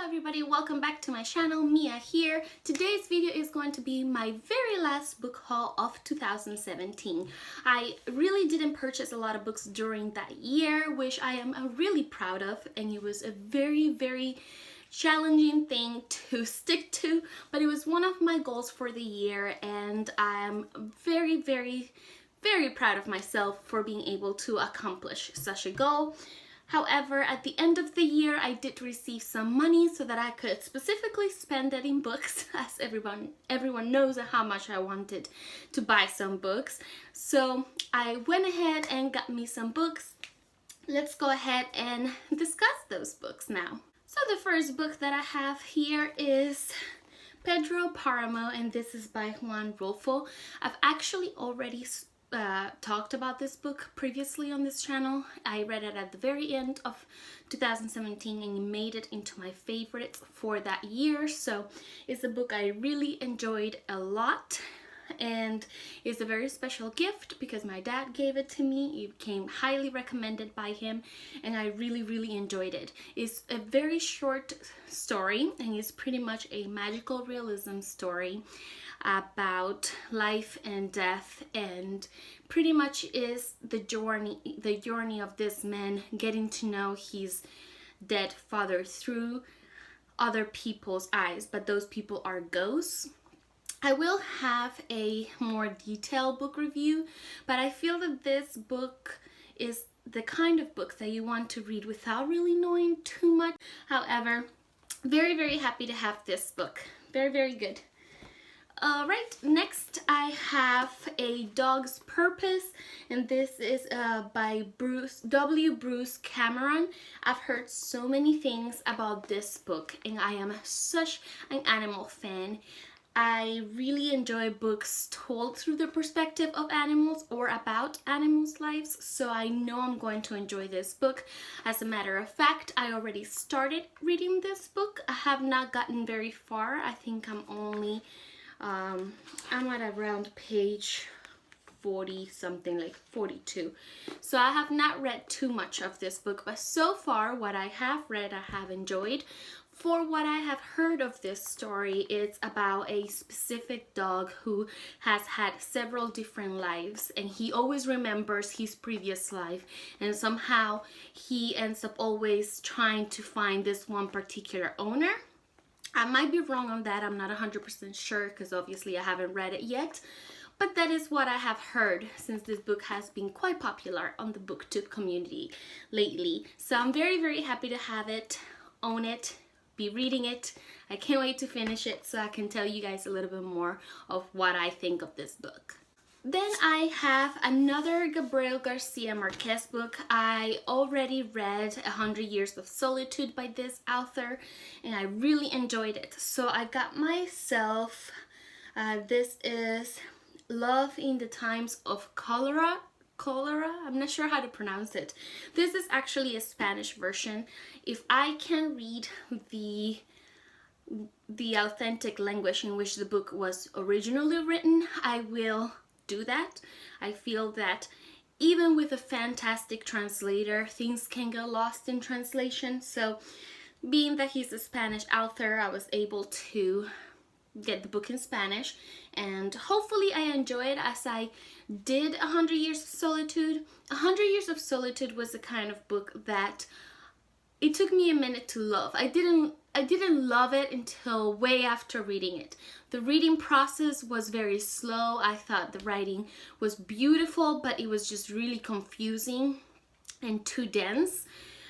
everybody, welcome back to my channel. Mia here. Today's video is going to be my very last book haul of 2017. I really didn't purchase a lot of books during that year, which I am really proud of, and it was a very challenging thing to stick to, but it was one of my goals for the year, and I'm very proud of myself for being able to accomplish such a goal. However, at the end of the year, I did receive some money so that I could specifically spend it in books, as everyone knows how much I wanted to buy some books. So I went ahead and got me some books. Let's go ahead and discuss those books now. So the first book that I have here is Pedro Paramo, and this is by Juan Rulfo. I've actually already talked about this book previously on this channel. I read it at the very end of 2017 and it made it into my favorites for that year. So it's a book I really enjoyed a lot, and it's a very special gift because my dad gave it to me. It came highly recommended by him, and I really enjoyed it. It's a very short story, and it's pretty much a magical realism story about life and death, and pretty much is the journey of this man getting to know his dead father through other people's eyes, but those people are ghosts. I will have a more detailed book review, but I feel that this book is the kind of book that you want to read without really knowing too much. However, very happy to have this book. Very good. Alright, next I have A Dog's Purpose, and this is by Bruce Cameron. I've heard so many things about this book, and I am such an animal fan. I really enjoy books told through the perspective of animals or about animals' lives, so I know I'm going to enjoy this book. As a matter of fact, I already started reading this book. I have not gotten very far. I think I'm only I'm at around page 40 something, like 42. So I have not read too much of this book, but so far what I have read I have enjoyed. For what I have heard of this story, it's about a specific dog who has had several different lives, and he always remembers his previous life, and somehow he ends up always trying to find this one particular owner. I might be wrong on that. I'm not 100% sure because obviously I haven't read it yet, but that is what I have heard since this book has been quite popular on the booktube community lately. So I'm very happy to have it, own it, be reading it. I can't wait to finish it so I can tell you guys a little bit more of what I think of this book. Then I have another Gabriel Garcia Marquez book. I already read 100 Years of Solitude by this author, and I really enjoyed it. So I got myself, this is Love in the Times of Cholera, I'm not sure how to pronounce it. This is actually a Spanish version. If I can read the authentic language in which the book was originally written, I will do that. I feel that even with a fantastic translator, things can get lost in translation. So being that he's a Spanish author, I was able to get the book in Spanish, and hopefully I enjoy it as I did 100 Years of Solitude. 100 Years of Solitude was the kind of book that it took me a minute to love. I didn't love it until way after reading it. The reading process was very slow. I thought the writing was beautiful, but it was just really confusing and too dense.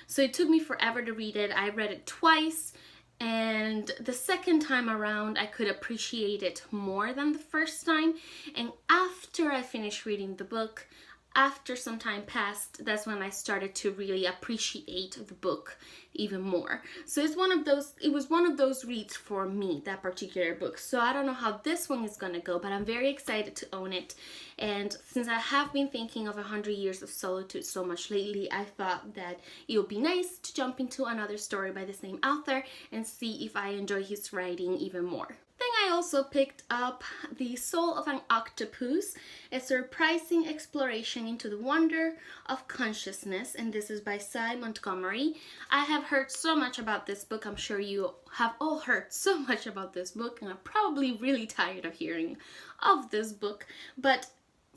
So it took me forever to read it. I read it twice, and the second time around I could appreciate it more than the first time. And after I finished reading the book, after some time passed, that's when I started to really appreciate the book even more. So it was one of those reads for me, that particular book. So I don't know how this one is gonna go, but I'm very excited to own it. And since I have been thinking of 100 Years of Solitude so much lately, I thought that it would be nice to jump into another story by the same author and see if I enjoy his writing even more. Then I I also picked up The Soul of an Octopus, a surprising exploration into the wonder of consciousness, and this is by Cy Montgomery. I have heard so much about this book. I'm sure you have all heard so much about this book, and I'm probably really tired of hearing of this book, but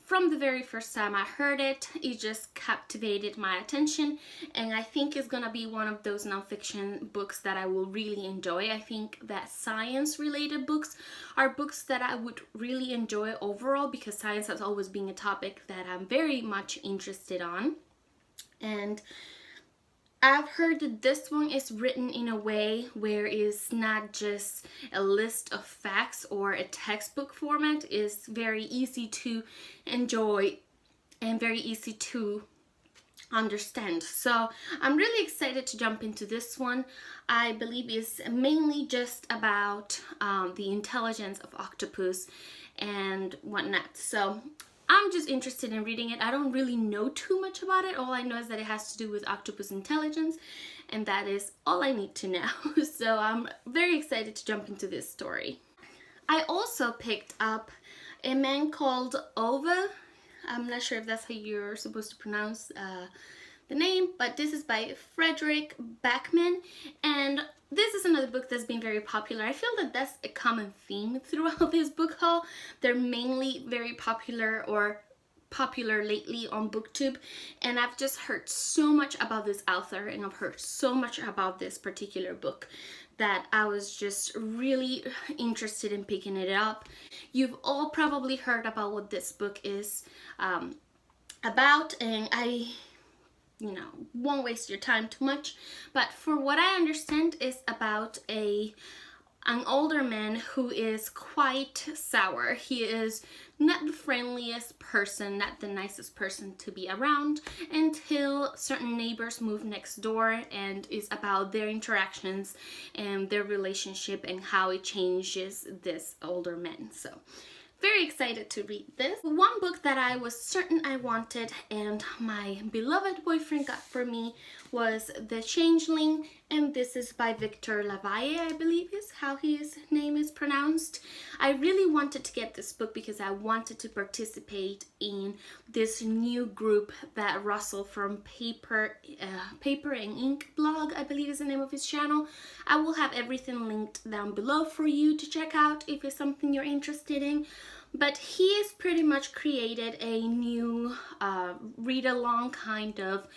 from the very first time I heard it, it just captivated my attention, and I think it's gonna be one of those nonfiction books that I will really enjoy. I think that science-related books are books that I would really enjoy overall, because science has always been a topic that I'm very much interested on. And I've heard that this one is written in a way where it's not just a list of facts or a textbook format. It's very easy to enjoy and very easy to understand. So I'm really excited to jump into this one. I believe it's mainly just about the intelligence of octopus and whatnot. So I'm just interested in reading it. I don't really know too much about it. All I know is that it has to do with octopus intelligence, and that is all I need to know. So I'm very excited to jump into this story. I also picked up A Man Called Ove. I'm not sure if that's how you're supposed to pronounce the name, but this is by Frederick Backman, and this is another book that's been very popular. I feel that that's a common theme throughout this book haul. They're mainly very popular or popular lately on BookTube, and I've just heard so much about this author, and I've heard so much about this particular book that I was just really interested in picking it up. You've all probably heard about what this book is about, and I won't waste your time too much, but for what I understand, is about an older man who is quite sour. He is not the friendliest person, not the nicest person to be around, until certain neighbors move next door, and is about their interactions and their relationship and how it changes this older man. So very excited to read this. One book that I was certain I wanted and my beloved boyfriend got for me was The Changeling, and this is by Victor Lavalle, I believe is how his name is pronounced. I really wanted to get this book because I wanted to participate in this new group that Russell from Paper and Ink blog, I believe is the name of his channel. I will have everything linked down below for you to check out if it's something you're interested in. But he has pretty much created a new read-along kind of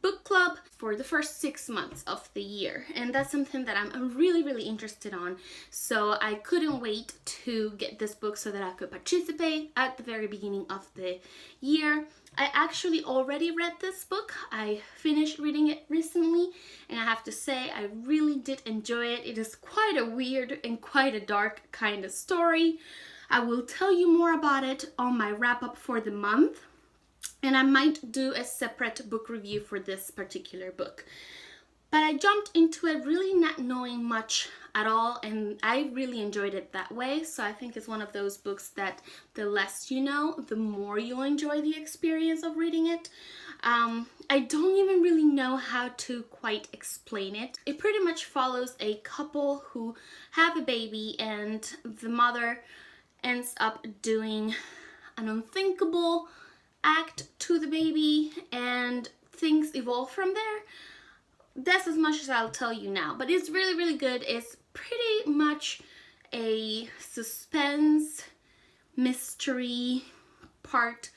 book club for the first 6 months of the year, and that's something that I'm really interested on. So I couldn't wait to get this book so that I could participate at the very beginning of the year. I actually already read this book. I finished reading it recently, and I have to say I really did enjoy it. It is quite a weird and quite a dark kind of story. I will tell you more about it on my wrap-up for the month, and I might do a separate book review for this particular book. But I jumped into it really not knowing much at all, and I really enjoyed it that way. So I think it's one of those books that the less you know, the more you'll enjoy the experience of reading it. I don't even really know how to quite explain it. It pretty much follows a couple who have a baby, and the mother ends up doing an unthinkable act to the baby, and things evolve from there. That's as much as I'll tell you now, but it's really good. It's pretty much a suspense, mystery, part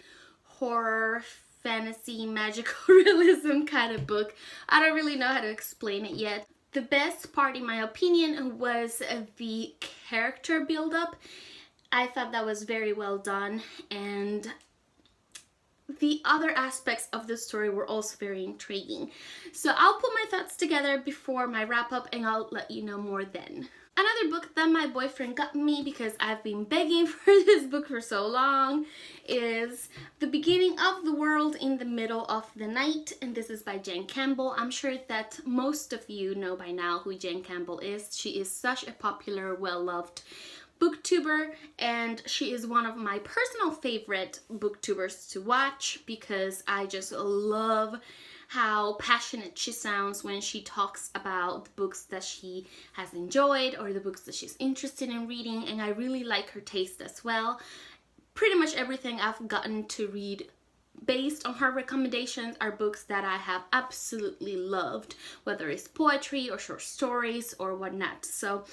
horror, fantasy, magical realism kind of book. I don't really know how to explain it yet. The best part, in my opinion, was the character build-up. I thought that was very well done, and the other aspects of the story were also very intriguing. So I'll put my thoughts together before my wrap-up, and I'll let you know more then. Another book that my boyfriend got me, because I've been begging for this book for so long, is The Beginning of the World in the Middle of the Night, and this is by Jen Campbell. I'm sure that most of you know by now who Jen Campbell is. She is such a popular, well-loved booktuber, and she is one of my personal favorite booktubers to watch because I just love how passionate she sounds when she talks about the books that she has enjoyed or the books that she's interested in reading, and I really like her taste as well. Pretty much everything I've gotten to read based on her recommendations are books that I have absolutely loved, whether it's poetry or short stories or whatnot. So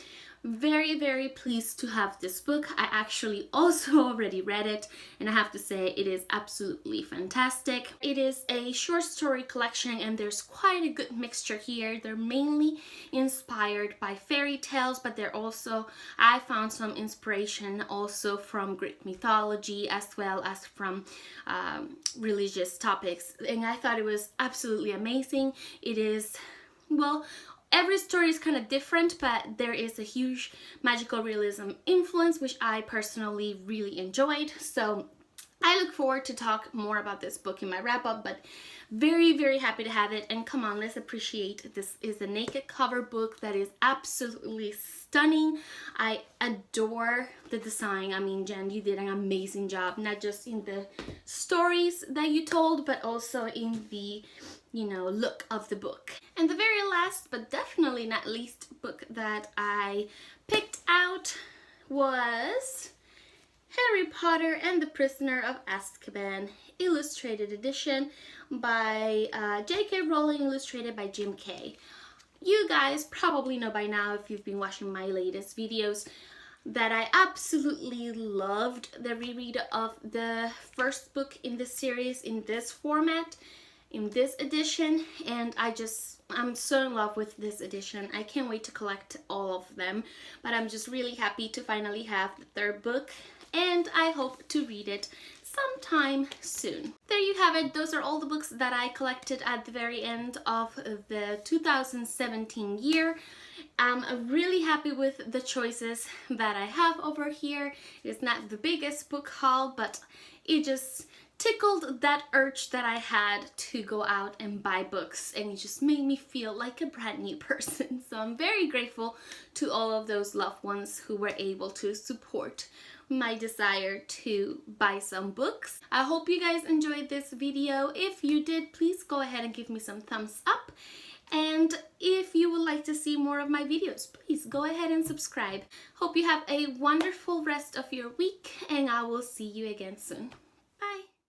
very, very pleased to have this book. I actually also already read it, and I have to say it is absolutely fantastic. It is a short story collection, and there's quite a good mixture here. They're mainly inspired by fairy tales, but they're also, I found some inspiration also from Greek mythology as well as from religious topics, and I thought it was absolutely amazing. It is, well, every story is kind of different, but there is a huge magical realism influence, which I personally really enjoyed. So I look forward to talk more about this book in my wrap-up, but very, very happy to have it. And come on, let's appreciate this. Is a naked cover book that is absolutely stunning. I adore the design. I mean, Jen, you did an amazing job, not just in the stories that you told, but also in the, you know, look of the book. And the very last, but definitely not least, book that I picked out was Harry Potter and the Prisoner of Azkaban, illustrated edition by J.K. Rowling, illustrated by Jim Kay. You guys probably know by now, if you've been watching my latest videos, that I absolutely loved the reread of the first book in this series in this format, in this edition, and I'm so in love with this edition. I can't wait to collect all of them, but I'm just really happy to finally have the third book, and I hope to read it sometime soon. There you have it. Those are all the books that I collected at the very end of the 2017 year. I'm really happy with the choices that I have over here. It's not the biggest book haul, but it just tickled that urge that I had to go out and buy books, and it just made me feel like a brand new person. So I'm very grateful to all of those loved ones who were able to support my desire to buy some books. I hope you guys enjoyed this video. If you did, please go ahead and give me some thumbs up. And if you would like to see more of my videos, please go ahead and subscribe. Hope you have a wonderful rest of your week, and I will see you again soon.